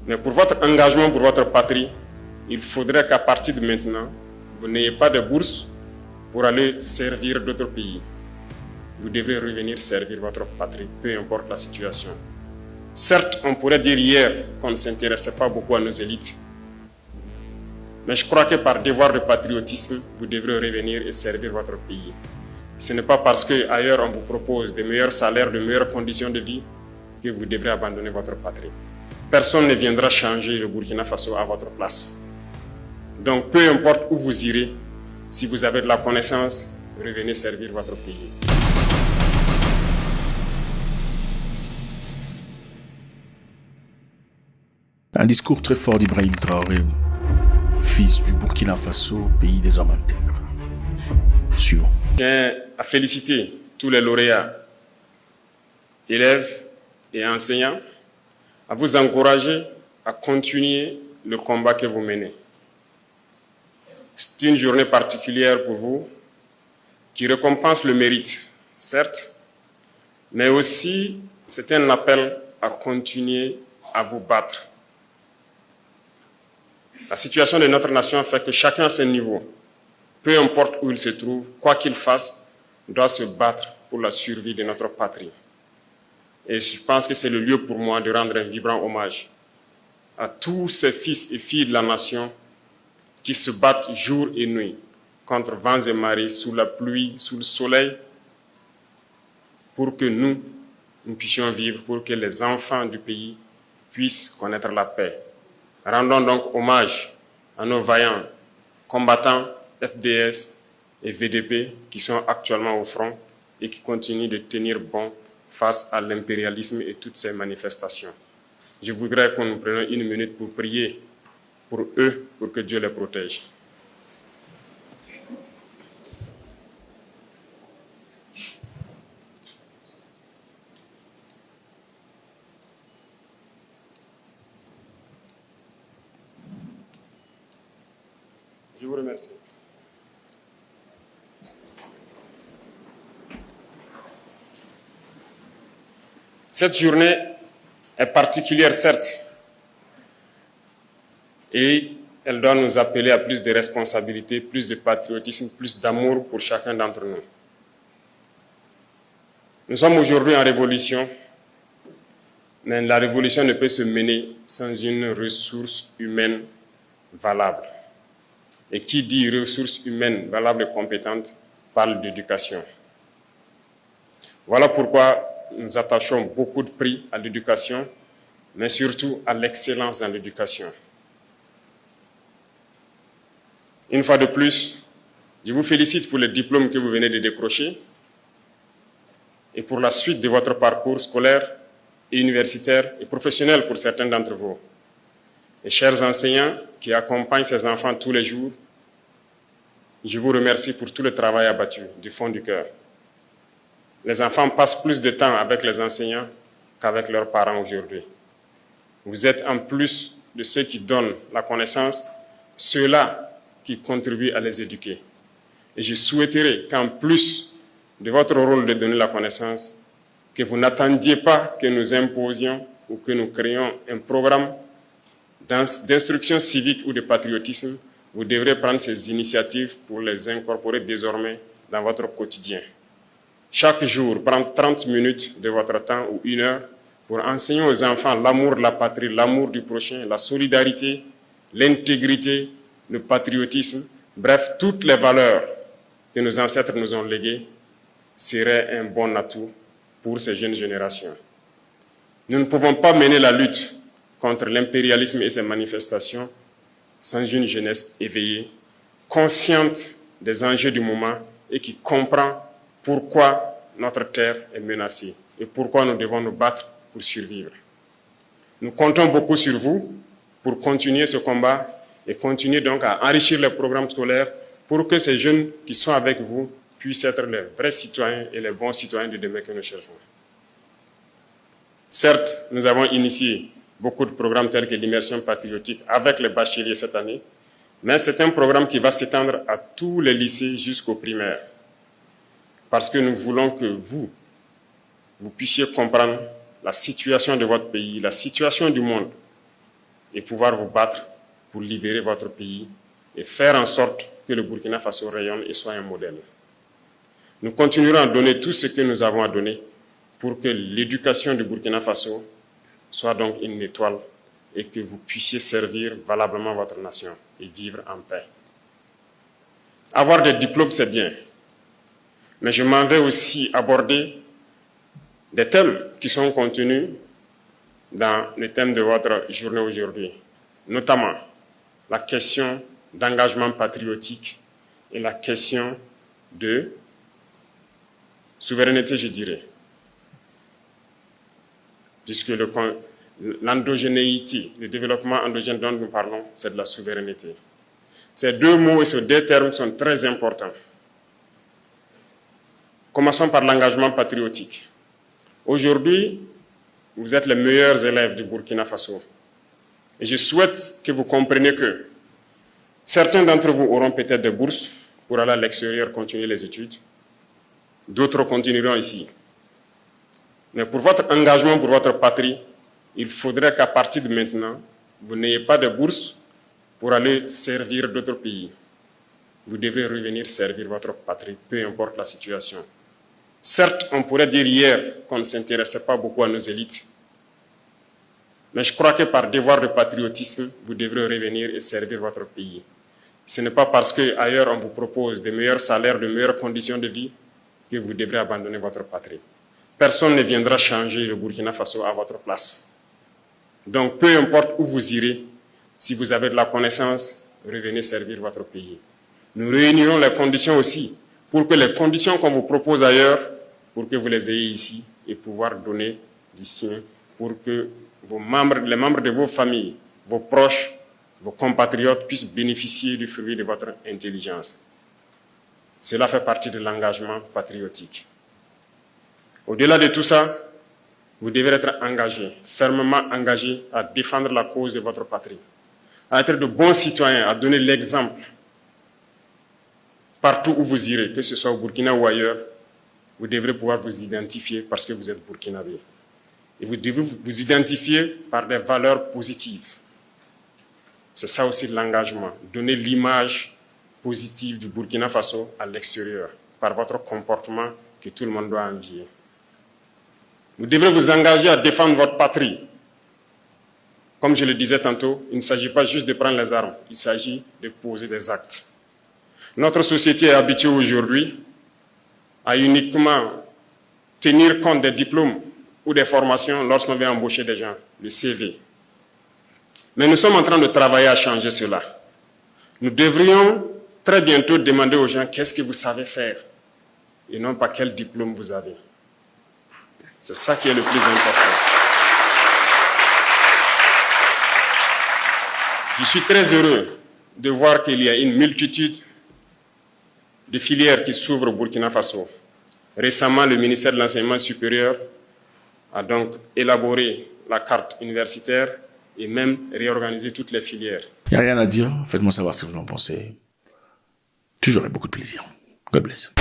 Mais pour votre engagement, pour votre patrie, il faudrait qu'à partir de maintenant, vous n'ayez pas de bourse pour aller servir d'autres pays. Vous devez revenir servir votre patrie, peu importe la situation. Certes, on pourrait dire hier qu'on ne s'intéressait pas beaucoup à nos élites. Mais je crois que par devoir de patriotisme, vous devrez revenir et servir votre pays. Ce n'est pas parce qu'ailleurs on vous propose de meilleurs salaires, de meilleures conditions de vie que vous devrez abandonner votre patrie. Personne ne viendra changer le Burkina Faso à votre place. Donc peu importe où vous irez, si vous avez de la connaissance, revenez servir votre pays. Un discours très fort d'Ibrahim Traoré, fils du Burkina Faso, pays des hommes intègres. Suivant. Je tiens à féliciter tous les lauréats, élèves et enseignants, à vous encourager à continuer le combat que vous menez. C'est une journée particulière pour vous qui récompense le mérite, certes, mais aussi c'est un appel à continuer à vous battre. La situation de notre nation fait que chacun à son niveau, peu importe où il se trouve, quoi qu'il fasse, doit se battre pour la survie de notre patrie. Et je pense que c'est le lieu pour moi de rendre un vibrant hommage à tous ces fils et filles de la nation qui se battent jour et nuit contre vents et marées, sous la pluie, sous le soleil, pour que nous puissions vivre, pour que les enfants du pays puissent connaître la paix. Rendons donc hommage à nos vaillants combattants FDS et VDP qui sont actuellement au front et qui continuent de tenir bon face à l'impérialisme et toutes ces manifestations. Je voudrais que nous prenions une minute pour prier pour eux, pour que Dieu les protège. Je vous remercie. Cette journée est particulière, certes, et elle doit nous appeler à plus de responsabilité, plus de patriotisme, plus d'amour pour chacun d'entre nous. Nous sommes aujourd'hui en révolution, mais la révolution ne peut se mener sans une ressource humaine valable. Et qui dit ressources humaines valables et compétentes parle d'éducation. Voilà pourquoi nous attachons beaucoup de prix à l'éducation, mais surtout à l'excellence dans l'éducation. Une fois de plus, je vous félicite pour les diplômes que vous venez de décrocher et pour la suite de votre parcours scolaire et universitaire et professionnel pour certains d'entre vous. Et chers enseignants qui accompagnent ces enfants tous les jours, je vous remercie pour tout le travail abattu du fond du cœur. Les enfants passent plus de temps avec les enseignants qu'avec leurs parents aujourd'hui. Vous êtes en plus de ceux qui donnent la connaissance, ceux-là qui contribuent à les éduquer. Et je souhaiterais qu'en plus de votre rôle de donner la connaissance, que vous n'attendiez pas que nous imposions ou que nous créions un programme d'instruction civique ou de patriotisme. Vous devrez prendre ces initiatives pour les incorporer désormais dans votre quotidien. Chaque jour, prendre 30 minutes de votre temps ou 1 heure pour enseigner aux enfants l'amour de la patrie, l'amour du prochain, la solidarité, l'intégrité, le patriotisme, bref, toutes les valeurs que nos ancêtres nous ont léguées serait un bon atout pour ces jeunes générations. Nous ne pouvons pas mener la lutte contre l'impérialisme et ses manifestations sans une jeunesse éveillée, consciente des enjeux du moment et qui comprend pourquoi notre terre est menacée et pourquoi nous devons nous battre pour survivre. Nous comptons beaucoup sur vous pour continuer ce combat et continuer donc à enrichir les programmes scolaires pour que ces jeunes qui sont avec vous puissent être les vrais citoyens et les bons citoyens de demain que nous cherchons. Certes, nous avons initié beaucoup de programmes tels que l'immersion patriotique avec les bacheliers cette année, mais c'est un programme qui va s'étendre à tous les lycées jusqu'au primaire. Parce que nous voulons que vous puissiez comprendre la situation de votre pays, la situation du monde, et pouvoir vous battre pour libérer votre pays et faire en sorte que le Burkina Faso rayonne et soit un modèle. Nous continuerons à donner tout ce que nous avons à donner pour que l'éducation du Burkina Faso soit donc une étoile et que vous puissiez servir valablement votre nation et vivre en paix. Avoir des diplômes, c'est bien, mais je m'en vais aussi aborder des thèmes qui sont contenus dans le thème de votre journée aujourd'hui, notamment la question d'engagement patriotique et la question de souveraineté, je dirais, puisque l'endogénéité, le développement endogène dont nous parlons, c'est de la souveraineté. Ces deux mots et ces deux termes sont très importants. Commençons par l'engagement patriotique. Aujourd'hui, vous êtes les meilleurs élèves du Burkina Faso. Et je souhaite que vous compreniez que certains d'entre vous auront peut-être des bourses pour aller à l'extérieur continuer les études. D'autres continueront ici. Mais pour votre engagement, pour votre patrie, il faudrait qu'à partir de maintenant, vous n'ayez pas de bourse pour aller servir d'autres pays. Vous devez revenir servir votre patrie, peu importe la situation. Certes, on pourrait dire hier qu'on ne s'intéressait pas beaucoup à nos élites, mais je crois que par devoir de patriotisme, vous devrez revenir et servir votre pays. Ce n'est pas parce qu'ailleurs on vous propose de meilleurs salaires, de meilleures conditions de vie, que vous devrez abandonner votre patrie. Personne ne viendra changer le Burkina Faso à votre place. Donc, peu importe où vous irez, si vous avez de la connaissance, revenez servir votre pays. Nous réunirons les conditions aussi, pour que les conditions qu'on vous propose ailleurs, pour que vous les ayez ici et pouvoir donner du sien, pour que les membres de vos familles, vos proches, vos compatriotes puissent bénéficier du fruit de votre intelligence. Cela fait partie de l'engagement patriotique. Au-delà de tout ça, vous devez être engagé, fermement engagé à défendre la cause de votre patrie, à être de bons citoyens, à donner l'exemple partout où vous irez, que ce soit au Burkina ou ailleurs. Vous devrez pouvoir vous identifier parce que vous êtes burkinabé. Et vous devez vous identifier par des valeurs positives. C'est ça aussi l'engagement, donner l'image positive du Burkina Faso à l'extérieur, par votre comportement que tout le monde doit envier. Vous devrez vous engager à défendre votre patrie. Comme je le disais tantôt, il ne s'agit pas juste de prendre les armes, il s'agit de poser des actes. Notre société est habituée aujourd'hui à uniquement tenir compte des diplômes ou des formations lorsqu'on veut embaucher des gens, le CV. Mais nous sommes en train de travailler à changer cela. Nous devrions très bientôt demander aux gens qu'est-ce que vous savez faire et non pas quel diplôme vous avez. C'est ça qui est le plus important. Je suis très heureux de voir qu'il y a une multitude de filières qui s'ouvrent au Burkina Faso. Récemment, le ministère de l'Enseignement supérieur a donc élaboré la carte universitaire et même réorganisé toutes les filières. Il n'y a rien à dire. Faites-moi savoir ce que vous en pensez. Toujours avec beaucoup de plaisir. God bless.